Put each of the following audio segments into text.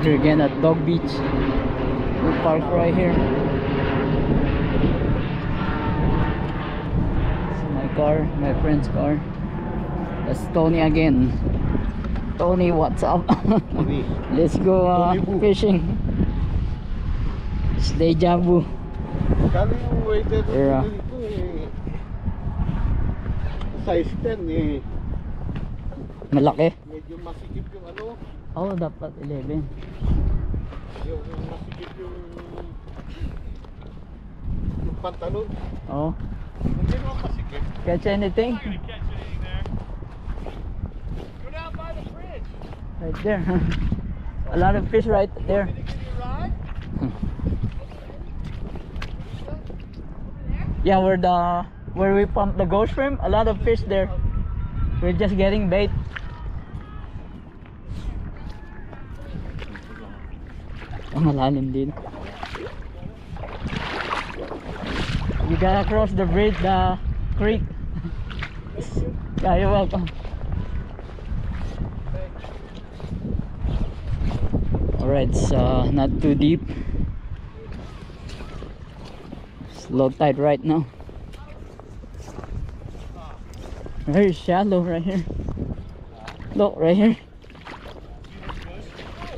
Here again at Dog Beach. We park right here. It's my car, my friend's car. That's Tony again. Tony, what's up? Tony. Let's go fishing. It's deja vu. Kali yung waiter Yeah. dito eh. Size 10 eh. Malaki. Medyo masikip yung ano. Oh, dapat 11. Yung masikip yung pantalon. Oh. Hindi naman masikip. Catch anything? I'm not gonna catch anything there. Go down by the bridge. Right there. A lot of fish right there. Can I give you a ride? Yeah, where we pump the ghost shrimp, a lot of fish there. We're just getting bait. Oh, malalim din. You gotta cross the bridge, the creek. Yeah, you're welcome. Alright, it's not too deep. It's low tide right now. Very shallow right here. Look, right here.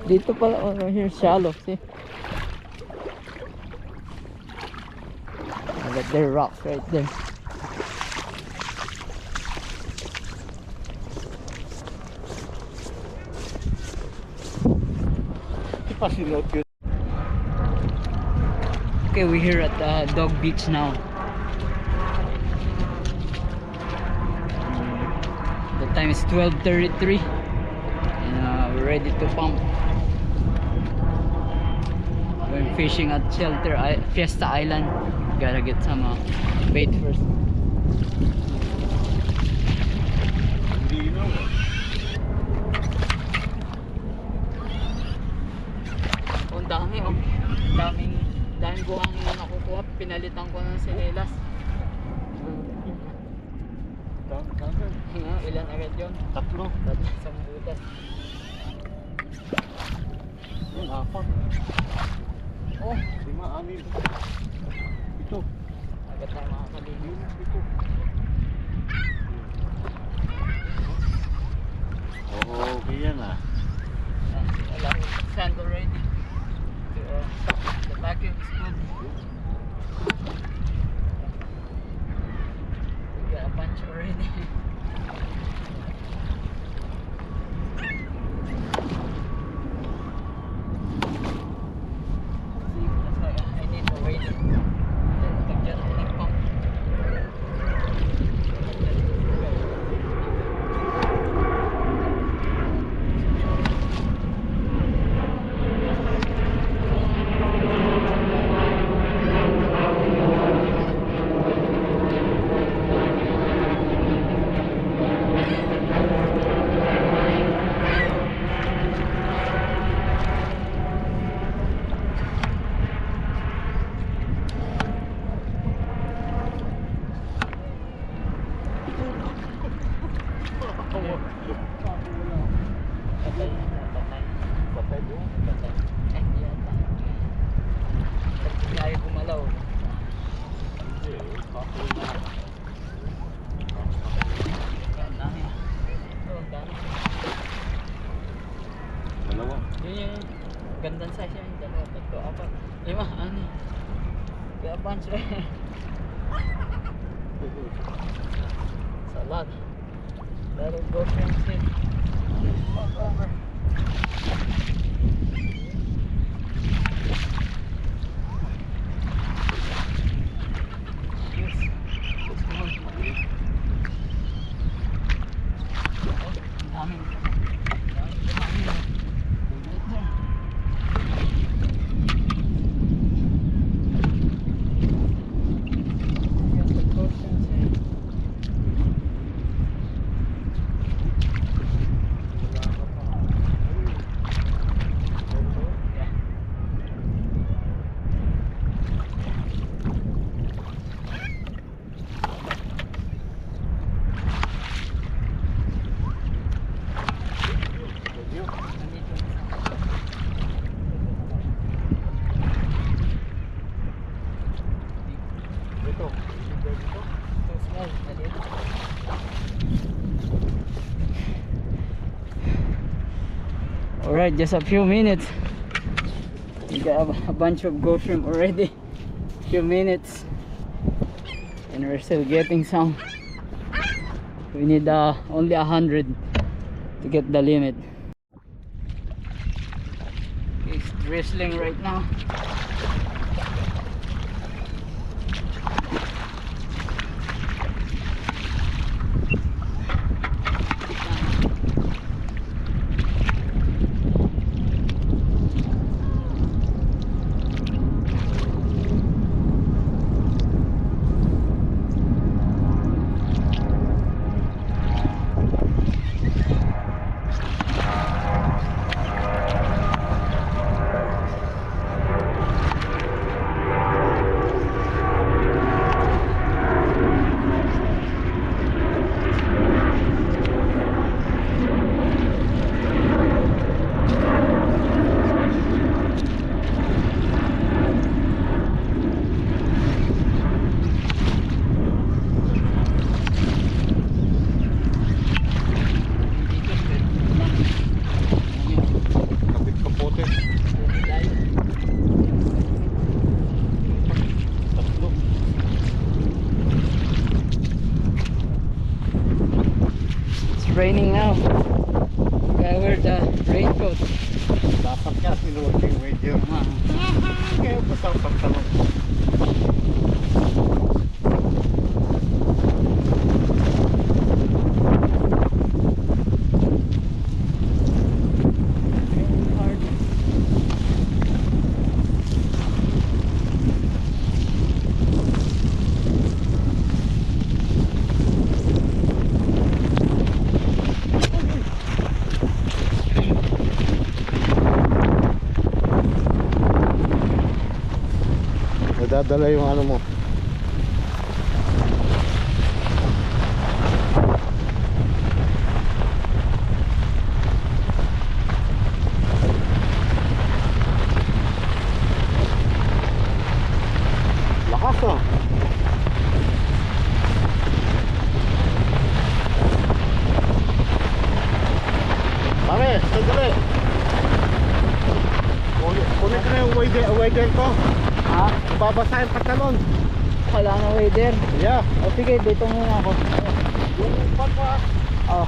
Dito pala, oh, right here, shallow, see? But there are rocks right there. Okay, we're here at Dog Beach now. The time is 12:33 and we're ready to pump. We're fishing at Fiesta Island. Gotta get some bait first. Oh, ang dami oh. Daming buhangin na nakukuha. Pinalitan ko ng sinelas. Ilan agad yun? Tatlo. Sa butas. Yung apat. Oh, 5, 6. Ito. agad na makakalinis. Ito. Oo, okay yan ah. Wala yung sand already. The vacuum is good. We got a bunch already. I need to wait. Pagyan ako ng pump. Patay doon. Hindi yata. Hindi tayo gumalaw. Ang dami. Oh, ang dami. Dalawa. Yun yung gandang size yun. 2, 3, 4, 5. 6. Kaya bunch rin. It's a lot. Lot of ghost shrimps here. Walk over. Yes. Let's go on. Oh, ang daming. Alright, just a few minutes. We got a bunch of ghost shrimp already. Few minutes. And we're still getting some. We need only 100 to get the limit. It's drizzling right now. Kapit kapote. Tatlo. It's raining now. Gotta wear the raincoat. Dapat nga sinuot yung wager. Kaya basta ang pagtalong. Raining hard. Nadadala yung ano mo. Lakas ah. Pare, sandali. Kunin ko na yung wager ko. Ha? Babasa yung pantalon. Wala na weather. Yeah. O sige, dito muna ako. Yung papa. Oh.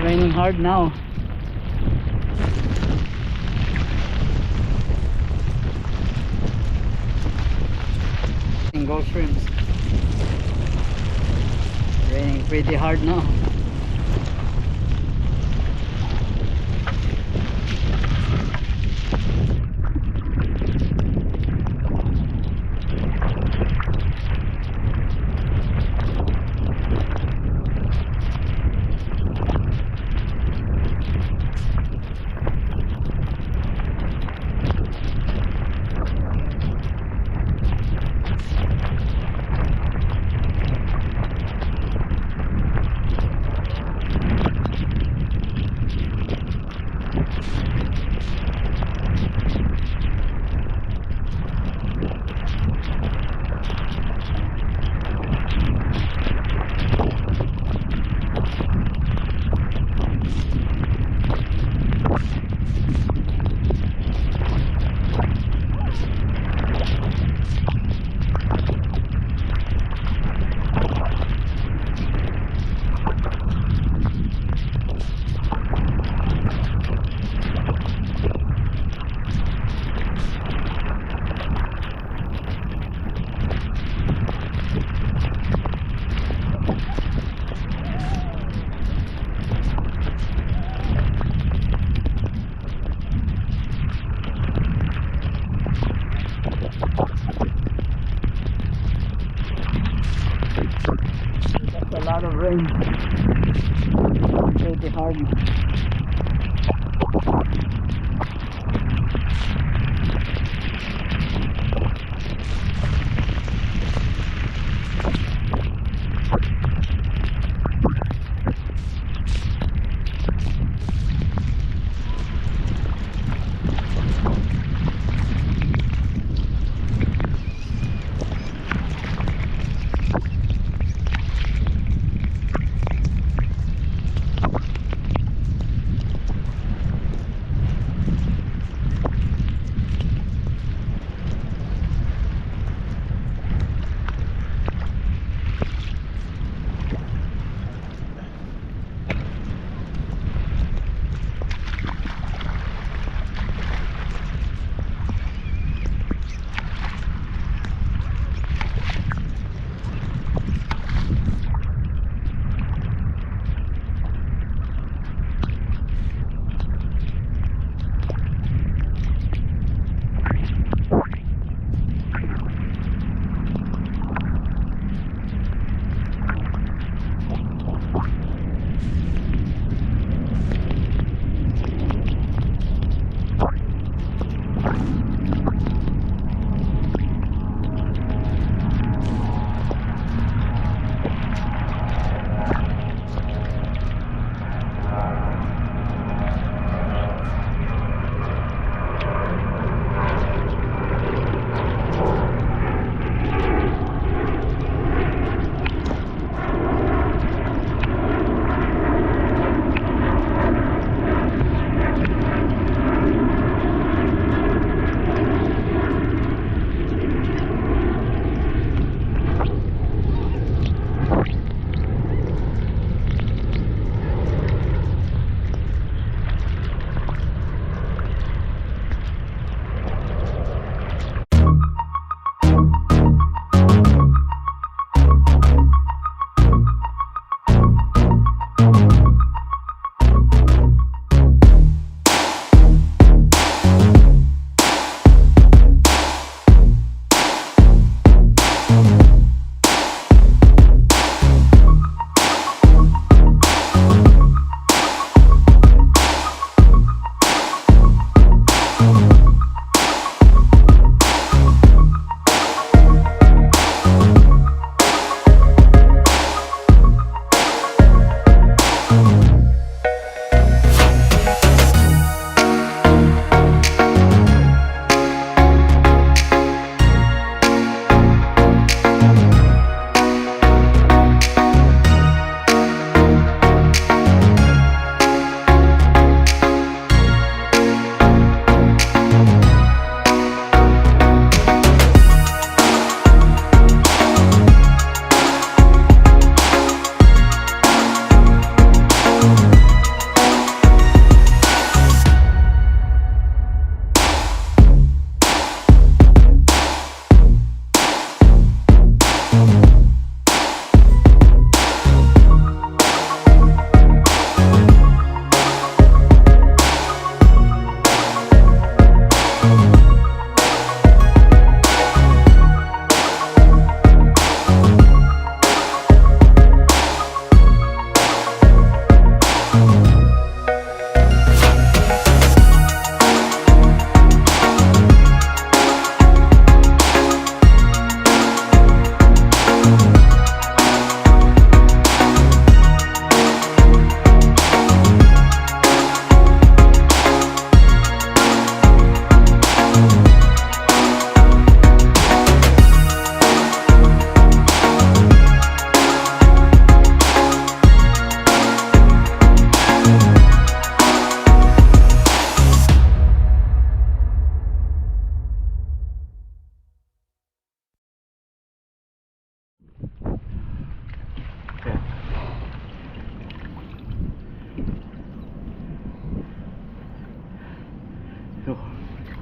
Raining hard now. And ghost shrimps. Raining pretty hard now. lot of rain. Pretty hard.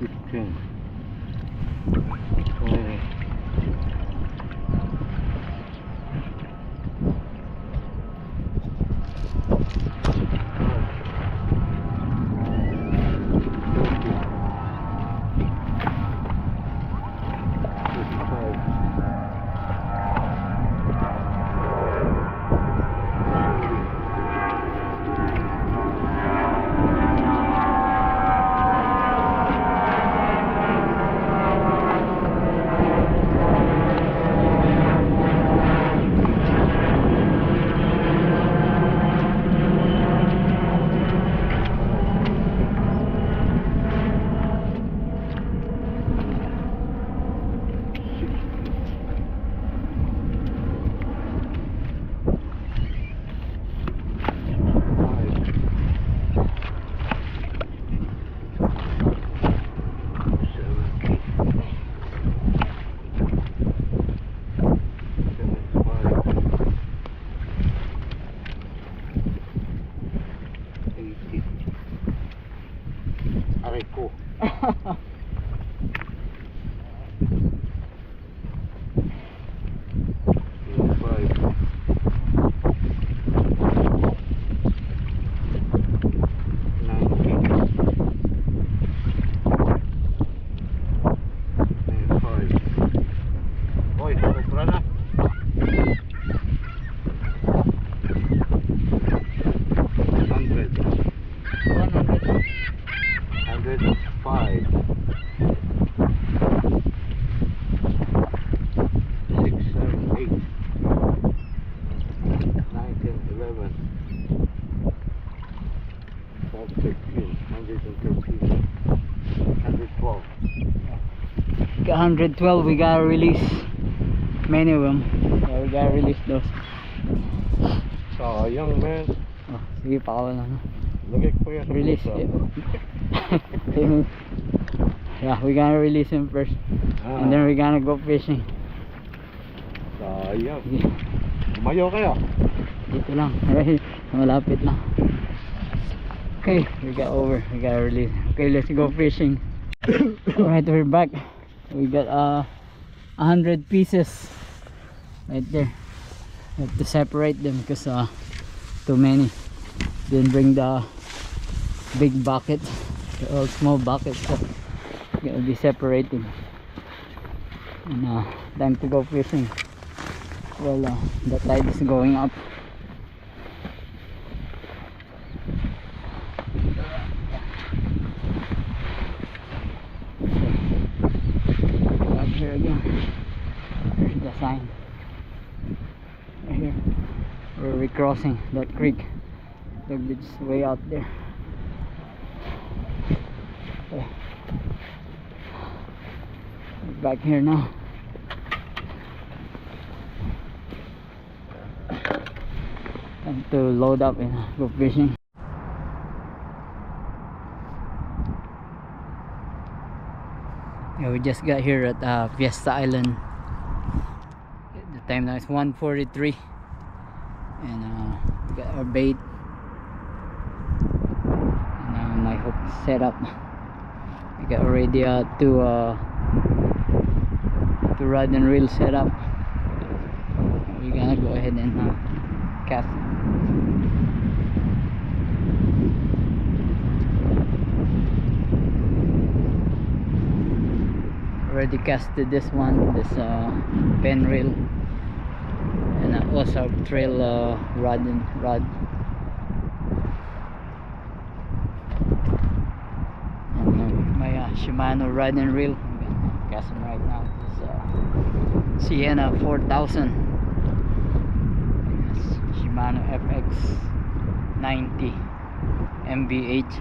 15, 20. Aray ko. Got 112, we gotta release many of them. Yeah, we gotta release those. Sayang, man. Oh, sige pa ako lang. Lagay ko yan sa Release. bulsa. Yeah, we gotta release them first. And then we're gonna go fishing. Sayang. Sige. Tumayo kayo. Dito lang. Malapit lang. Okay, we got over. We gotta release. Okay, let's go fishing. Alright, we're back. We got 100 pieces right there. We have to separate them because too many. Didn't bring the big bucket, the old small bucket, so gonna be separating. And time to go fishing. Well, the tide is going up. Here again. There's the sign right here where we're crossing that creek. The beach is way out there. Okay. We're back here now. Time to load up and go fishing. Yeah, we just got here at Fiesta Island. The time now is 1:43, and we got our bait and my hook set up. We got already two rod and reel set up. We're gonna go ahead and cast. Already casted this one, this pen reel, and also trail rod. And my Shimano rod and reel. I'm gonna cast them right now. This Sienna 4000. Yes, Shimano FX 90 MBH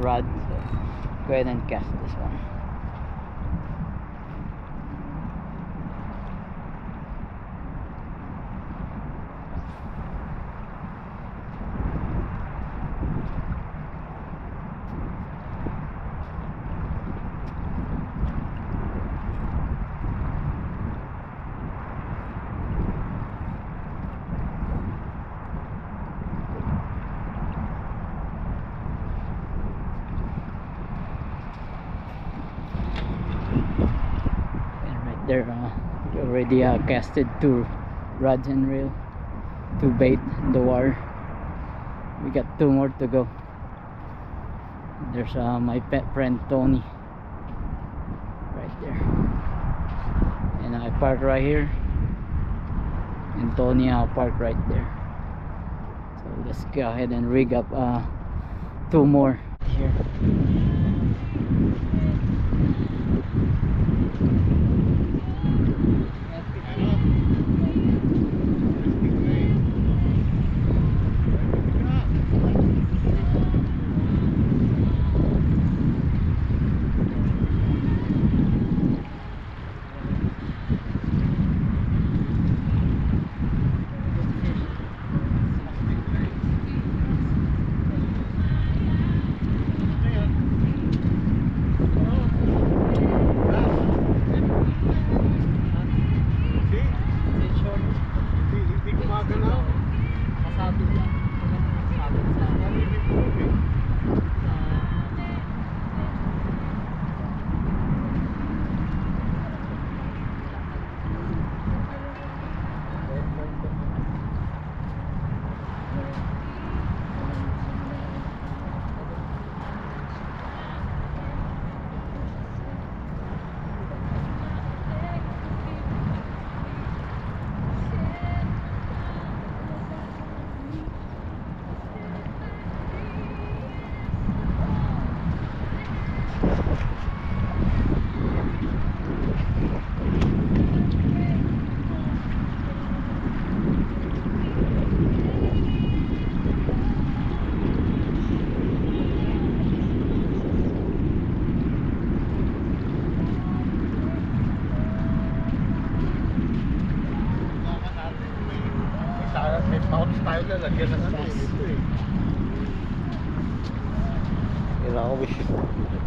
rod. So go ahead and cast this one. there. We already casted 2 rods and reel, 2 bait in the water. We got 2 more to go. There's my pet friend Tony right there, and I park right here, and Tony park right there. So let's go ahead and rig up 2 more here.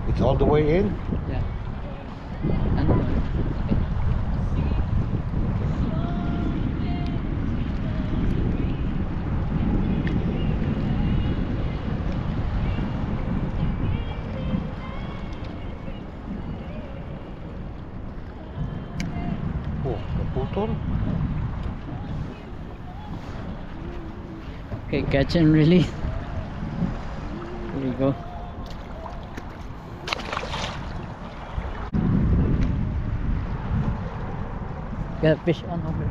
It's all the way in. Yeah. Oh, naputol. Okay, catch and release. Here we go. Got a fish on over.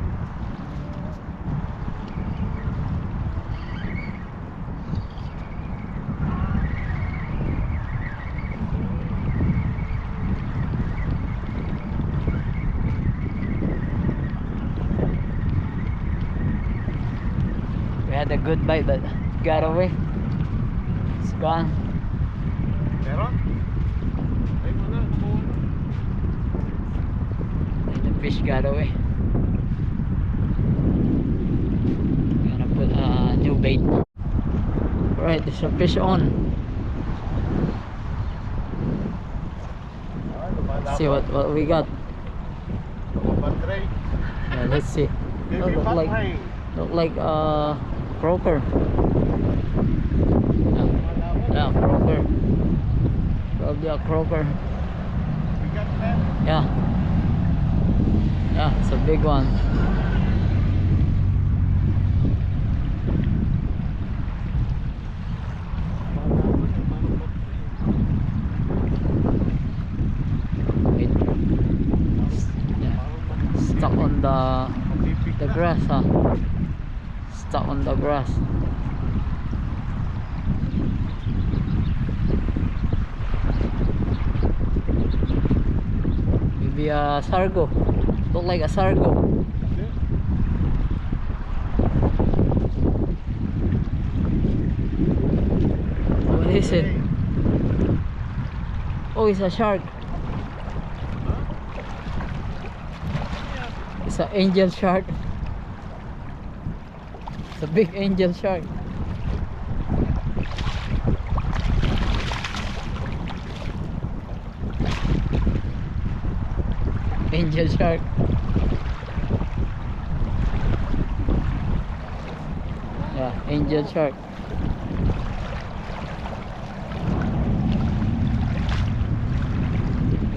We had a good bite, but it got away. It's gone. The fish got away. Gonna put a new bait. Alright, there's a fish on. See what we got. Yeah, let's see. Look like croaker. Yeah, croaker. Probably a croaker. Yeah. Yeah, it's a big one. Wait. Yeah. Stuck on the grass, huh? Stuck on the grass. Maybe a sargo. Look like a sargo. What is it? Oh, it's a shark. It's an angel shark. It's a big angel shark. Angel shark. Yeah, angel shark.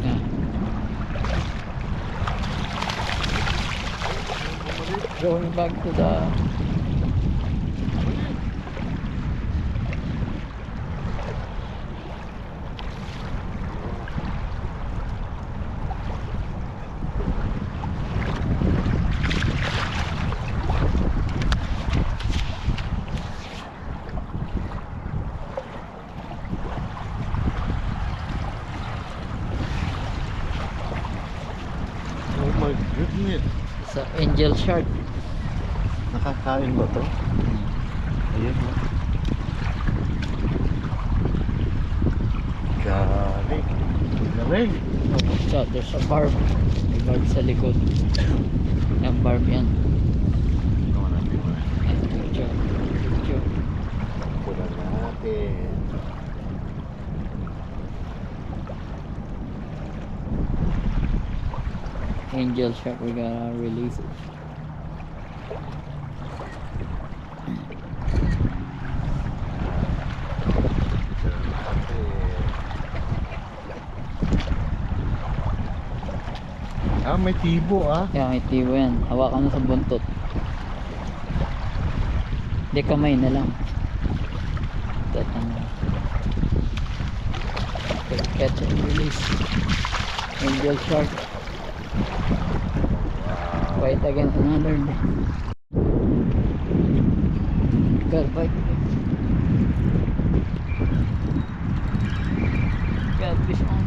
Yeah. Going back to the Oh my goodness. sa angel shark. Nakakain ba to? Ayan mo. Galing. Galing. Oh, watch out, there's a barb. May barb sa likod. Yung barb yan. Tingnan natin mo. Picture. Picture. Pula natin. Angel shark, we gotta release it. Ah, may tibo ah. Kaya may tibo yan. Hawakan mo sa buntot. Hindi, kamay na lang. Catch and release. Angel shark. Fight against another day. Got bite. Got fish on.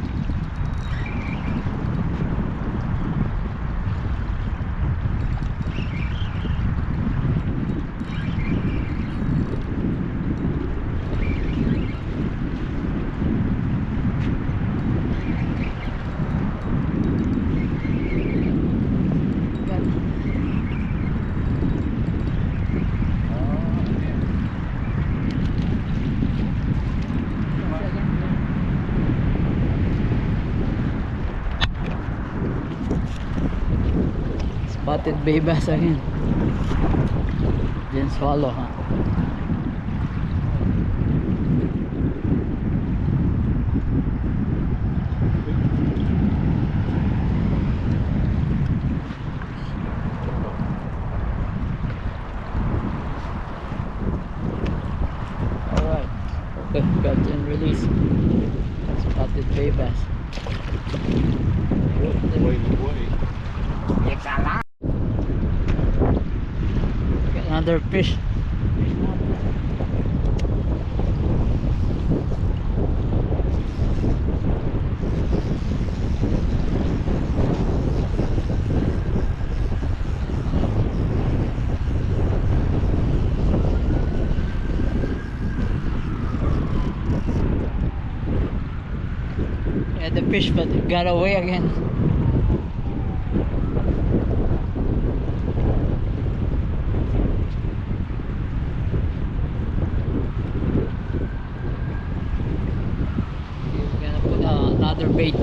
Spotted bay bass again. Didn't swallow, huh? Alright. Okay, catch and release. Spotted bay bass. Buhay na buhay. Another fish. Yeah, the fish, but it got away again. We're gonna put another bait.